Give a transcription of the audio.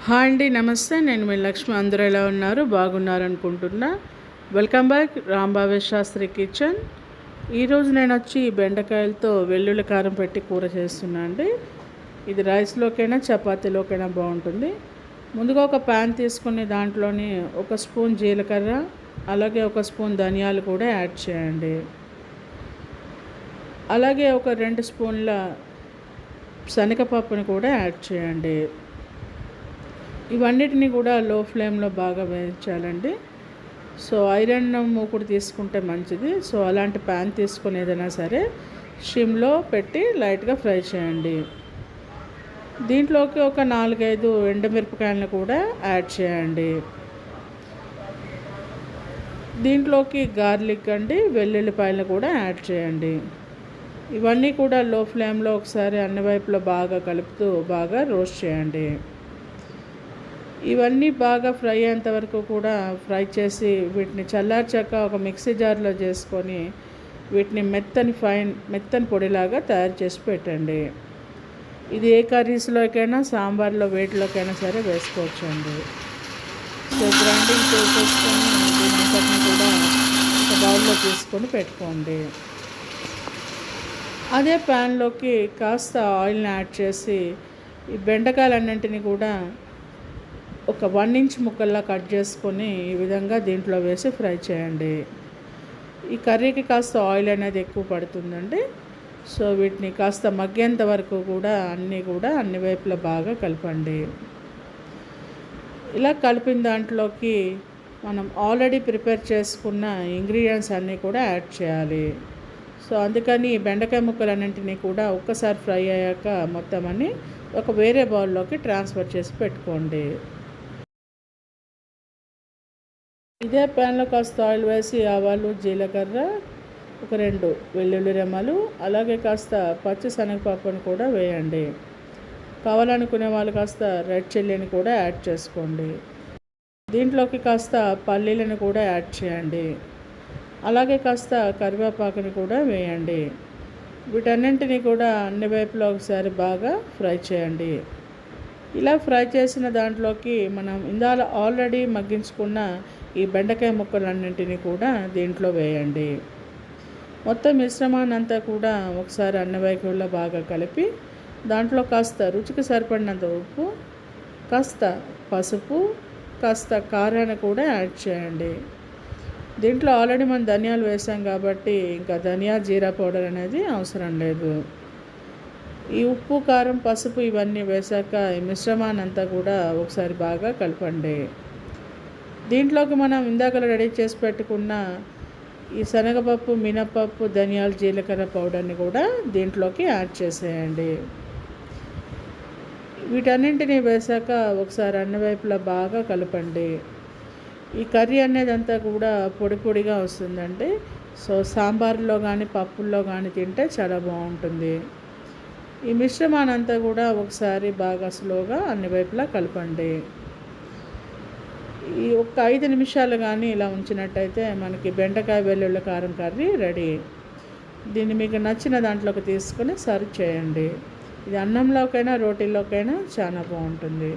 Hi అండి, నమస్తే. నేను మీ లక్ష్మి. అందరూ ఎలా ఉన్నారు? బాగున్నారు అనుకుంటున్నా. Welcome back Rambabu Shastri kitchen. ఈరోజు నేను వచ్చి బెండకాయలతో వెల్లుల్లి కారం పెట్టి కూర చేస్తున్నా అండి. ఇది రైస్లోకైనా చపాతీలోకైనా బాగుంటుంది. ముందుగా ఒక ప్యాన్ తీసుకుని దాంట్లోని ఒక స్పూన్ జీలకర్ర, అలాగే ఒక స్పూన్ ధనియాలు కూడా యాడ్ చేయండి. అలాగే ఒక 2 స్పూన్ల శనగపప్పుని కూడా యాడ్ చేయండి. ఇవన్నిటిని కూడా లో ఫ్లేమ్లో బాగా వేయించాలండి. సో ఐరన్ మూకుడు తీసుకుంటే మంచిది. సో అలాంటి ప్యాన్ తీసుకుని ఏదైనా సరే సిమ్లో పెట్టి లైట్గా ఫ్రై చేయండి. దీంట్లోకి ఒక 4-5 ఎండుమిరపకాయలను కూడా యాడ్ చేయండి. దీంట్లోకి గార్లిక్ అండి, వెల్లుల్లిపాయలను కూడా యాడ్ చేయండి. ఇవన్నీ కూడా లో ఫ్లేమ్లో ఒకసారి అన్ని వైపులో బాగా కలుపుతూ బాగా రోస్ట్ చేయండి. ఇవన్నీ బాగా ఫ్రై అయ్యేంత వరకు కూడా ఫ్రై చేసి వీటిని చల్లార్చాక ఒక మిక్సీ జార్లో చేసుకొని వీటిని మెత్తని పొడిలాగా తయారు చేసి పెట్టండి. ఇది ఏ కర్రీస్లోకైనా, సాంబార్లో, వేటిలోకైనా సరే వేసుకోవచ్చండి. సో గ్రైండింగ్ చేసేసుకొని దీనంతటిని కూడా ఒక బౌల్లో తీసుకొని పెట్టుకోండి. అదే ప్యాన్లోకి కాస్త ఆయిల్ని యాడ్ చేసి ఈ బెండకాయలన్నింటినీ కూడా ఒక 1 ఇంచ్ ముక్కల్లా కట్ చేసుకొని ఈ విధంగా దీంట్లో వేసి ఫ్రై చేయండి. ఈ కర్రీకి కాస్త ఆయిల్ అనేది ఎక్కువ పడుతుందండి. సో వీటిని కాస్త మగ్గేంత వరకు కూడా అన్ని వైపులా బాగా కలపండి. ఇలా కలిపిన దాంట్లోకి మనం ఆల్రెడీ ప్రిపేర్ చేసుకున్న ఇంగ్రీడియంట్స్ అన్నీ కూడా యాడ్ చేయాలి. సో అందుకని బెండకాయ ముక్కలన్నింటినీ కూడా ఒక్కసారి ఫ్రై అయ్యాక మొత్తం అన్నీ ఒక వేరే బౌల్లోకి ట్రాన్స్ఫర్ చేసి పెట్టుకోండి. ఇదే ప్యాన్లో కాస్త ఆయిల్ వేసి ఆవాలు, జీలకర్ర, ఒక 2 వెల్లుల్లి రెమ్మలు, అలాగే కాస్త పచ్చి శనగపప్పును కూడా వేయండి. కావాలనుకునే వాళ్ళు కాస్త రెడ్ చిల్లీని కూడా యాడ్ చేసుకోండి. దీంట్లోకి కాస్త పల్లీలను కూడా యాడ్ చేయండి. అలాగే కాస్త కరివేపాకుని కూడా వేయండి. వీటన్నింటినీ కూడా అన్ని వైపులో ఒకసారి బాగా ఫ్రై చేయండి. ఇలా ఫ్రై చేసిన దాంట్లోకి మనం ఇందాక ఆల్రెడీ మగ్గించుకున్న ఈ బెండకాయ ముక్కలన్నింటినీ కూడా దీంట్లో వేయండి. మొత్తం మిశ్రమాన్ని అంతా కూడా ఒకసారి అన్ని వైపుల్లో బాగా కలిపి దాంట్లో కాస్త రుచికి సరిపడినంత ఉప్పు, కాస్త పసుపు, కాస్త కారాన్ని కూడా యాడ్ చేయండి. దీంట్లో ఆల్రెడీ మనం ధనియాలు వేసాం కాబట్టి ఇంకా ధనియా, జీరా పౌడర్ అనేది అవసరం లేదు. ఈ ఉప్పు, కారం, పసుపు ఇవన్నీ వేసాక ఈ మిశ్రమాన్ని అంతా కూడా ఒకసారి బాగా కలపండి. దీంట్లోకి మనం ఇందాక రెడీ చేసి పెట్టుకున్న ఈ శనగపప్పు, మినపప్పు, ధనియాలు, జీలకర్ర పౌడర్ని కూడా దీంట్లోకి యాడ్ చేసేయండి. వీటన్నింటినీ వేసాక ఒకసారి అన్ని వైపులా బాగా కలపండి. ఈ కర్రీ అనేది అంతా కూడా పొడి పొడిగా వస్తుందండి. సో సాంబార్లో కానీ, పప్పుల్లో కానీ తింటే చాలా బాగుంటుంది. ఈ మిశ్రమాన్ని అంతా కూడా ఒకసారి బాగా స్లోగా అన్ని వైపులా కలపండి. ఈ ఒక 5 నిమిషాలు కానీ ఇలా ఉంచినట్టయితే మనకి బెండకాయ వెల్లుల్లి కారం కర్రీ రెడీ. దీన్ని మీకు నచ్చిన దాంట్లోకి తీసుకొని సర్వ్ చేయండి. ఇది అన్నంలోకైనా, రోటీల్లోకైనా చాలా బాగుంటుంది.